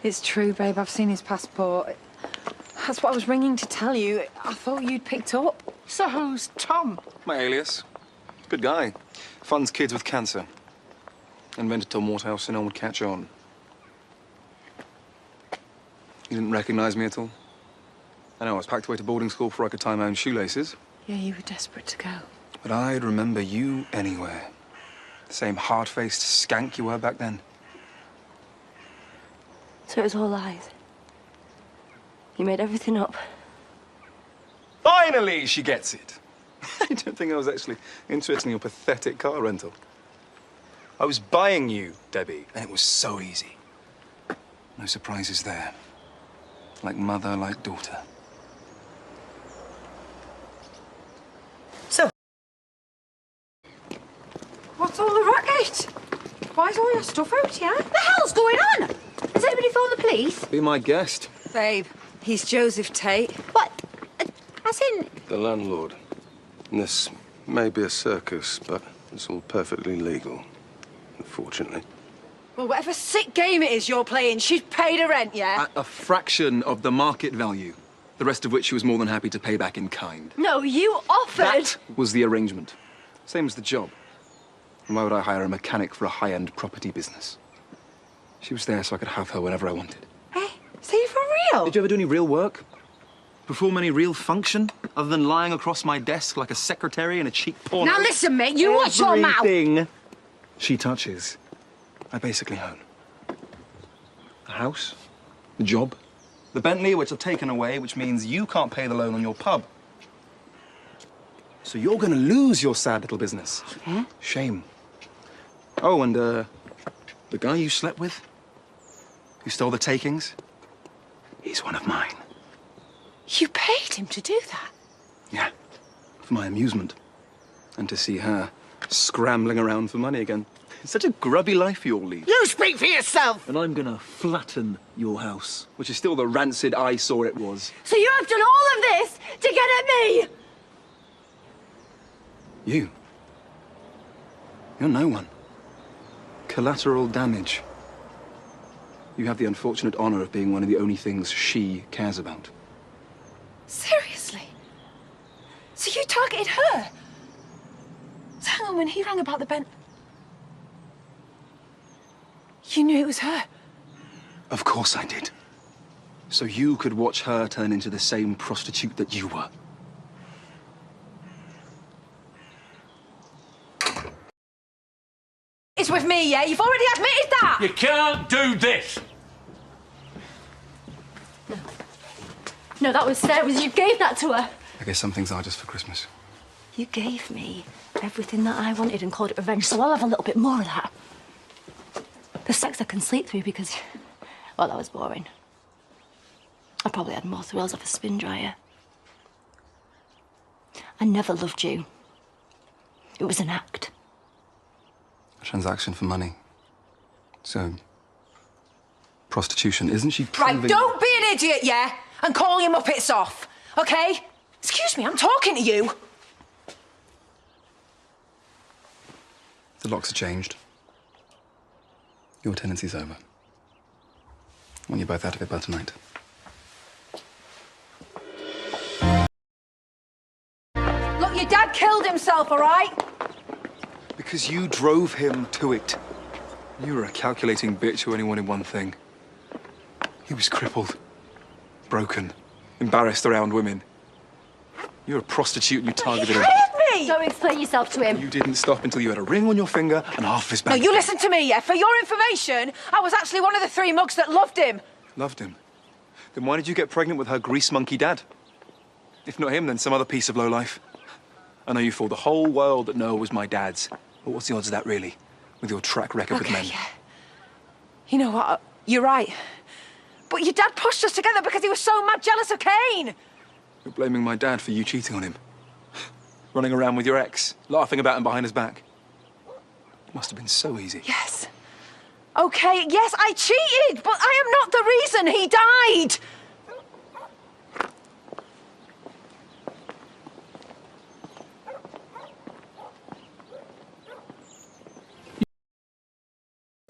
It's true, babe. I've seen his passport. That's what I was ringing to tell you. I thought you'd picked up. So who's Tom? My alias. Good guy. Funds kids with cancer. Invented Tom Waterhouse so no one would catch on. You didn't recognize me at all? I know, I was packed away to boarding school before I could tie my own shoelaces. Yeah, you were desperate to go. But I'd remember you anywhere. The same hard-faced skank you were back then. So it was all lies. You made everything up. Finally, she gets it. I don't think I was actually interested in your pathetic car rental. I was buying you, Debbie, and it was so easy. No surprises there. Like mother, like daughter. So, what's all the racket? Why is all your stuff out, yeah? What the hell's going on? Has anybody phoned the police? Be my guest. Babe, he's Joseph Tate. What? As in... The landlord. This may be a circus, but it's all perfectly legal, unfortunately. Well, whatever sick game it is you're playing, she's paid her rent, yeah? At a fraction of the market value. The rest of which she was more than happy to pay back in kind. No, you offered... That was the arrangement. Same as the job. And why would I hire a mechanic for a high-end property business? She was there so I could have her whenever I wanted. Hey, say you for real? Did you ever do any real work? Perform any real function? Other than lying across my desk like a secretary in a cheap porno? Now listen, mate, you watch your mouth! Everything she touches, I basically own. The house, the job, the Bentley, which I've taken away, which means you can't pay the loan on your pub. So you're gonna lose your sad little business. Yeah? Shame. Oh, and, the guy you slept with, who stole the takings, he's one of mine. You paid him to do that? Yeah, for my amusement. And to see her scrambling around for money again. It's such a grubby life you all lead. You speak for yourself! And I'm gonna flatten your house, which is still the rancid eyesore it was. So you have done all of this to get at me? You? You're no one. Collateral damage. You have the unfortunate honor of being one of the only things she cares about. Seriously? So you targeted her? So hang on, when he rang about the Bent... You knew it was her? Of course I did. So you could watch her turn into the same prostitute that you were. It's with me, yeah? You've already admitted that! You can't do this! No, that was Sarah's. You gave that to her. I guess some things are just for Christmas. You gave me everything that I wanted and called it revenge, so I'll have a little bit more of that. The sex I can sleep through because, well, that was boring. I probably had more thrills off a spin dryer. I never loved you. It was an act. A transaction for money. So, prostitution, isn't she Right, proving... don't be an idiot, yeah? And call your muppets off, okay? Excuse me, I'm talking to you. The locks are changed. Your tenancy's over. I want you both out of it by tonight. Look, your dad killed himself, all right? Because you drove him to it. You were a calculating bitch who only wanted one thing. He was crippled, broken, embarrassed around women. You're a prostitute and you targeted him. Me! Don't explain yourself to him. You didn't stop until you had a ring on your finger and half his No, back. you listen to me, yeah? For your information, I was actually one of the 3 mugs that loved him. Loved him? Then why did you get pregnant with her grease monkey dad? If not him, then some other piece of lowlife. I know you fooled the whole world that Noah was my dad's. But what's the odds of that, really? With your track record with men. Yeah. You know what? You're right. But your dad pushed us together because he was so mad jealous of Cain. You're blaming my dad for you cheating on him. Running around with your ex, laughing about him behind his back. It must have been so easy. Yes. Okay, yes, I cheated, but I am not the reason he died.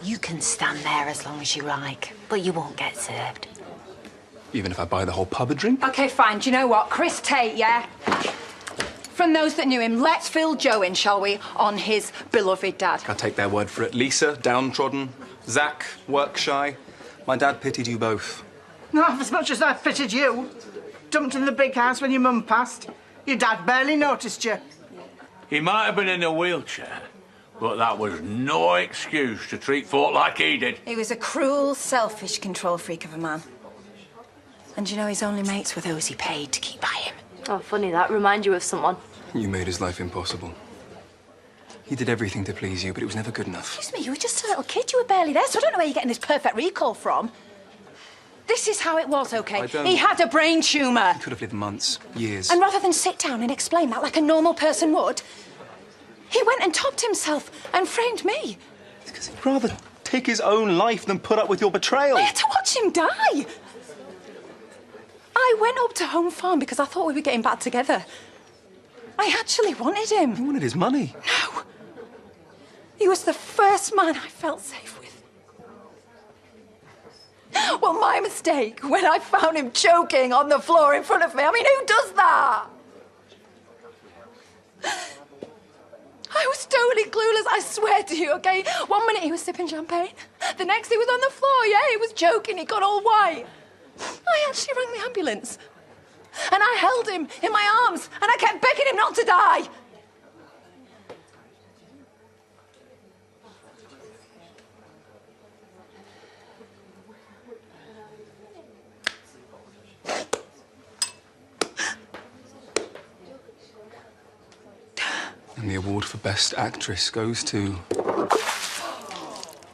You can stand there as long as you like, but you won't get served. Even if I buy the whole pub a drink? OK, fine. Do you know what? Chris Tate, yeah? From those that knew him, let's fill Joe in, shall we, on his beloved dad. I'll take their word for it. Lisa, downtrodden. Zach, work shy. My dad pitied you both. Not as much as I pitied you. Dumped in the big house when your mum passed. Your dad barely noticed you. He might have been in a wheelchair, but that was no excuse to treat folk like he did. He was a cruel, selfish control freak of a man. And you know, his only mates were those he paid to keep by him. Oh, funny that. Remind you of someone. You made his life impossible. He did everything to please you, but it was never good enough. Excuse me, you were just a little kid. You were barely there, so I don't know where you're getting this perfect recall from. This is how it was, OK? He had a brain tumour. He could have lived months, years. And rather than sit down and explain that like a normal person would, he went and topped himself and framed me. Because he'd rather take his own life than put up with your betrayal. I had to watch him die. I went up to Home Farm because I thought we were getting back together. I actually wanted him. You wanted his money. No. He was the first man I felt safe with. Well, my mistake when I found him choking on the floor in front of me. I mean, who does that? I was totally clueless, I swear to you, OK? 1 minute he was sipping champagne. The next he was on the floor, yeah? He was joking, he got all white. I actually rang the ambulance. And I held him in my arms, and I kept begging him not to die. And the award for Best Actress goes to...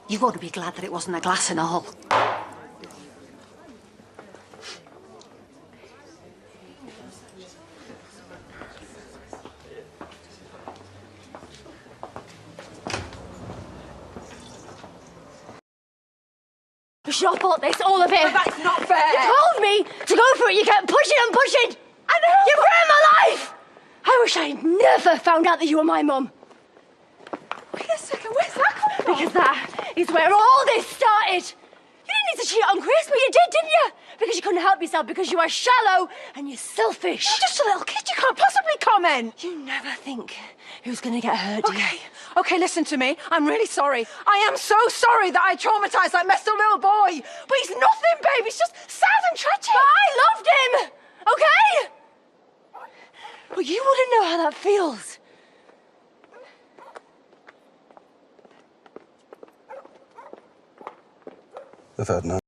You ought to be glad that it wasn't a glass and all. Shop this, all of it. But that's not fair. You told me to go for it. You kept pushing and pushing. I know. You ruined my life. I wish I'd never found out that you were my mum. Wait a second, where's that come from? Because that is where all this started. You didn't need to cheat on Chris, but you did, didn't you? Because you couldn't help yourself, because you are shallow and you're selfish. You're just a little kid, you can't possibly comment. You never think who's going to get hurt, do you? OK, listen to me. I'm really sorry. I am so sorry that I traumatised that messed up little boy. But he's nothing, babe. He's just sad and tragic. But I loved him, OK? But you wouldn't know how that feels. I've had enough.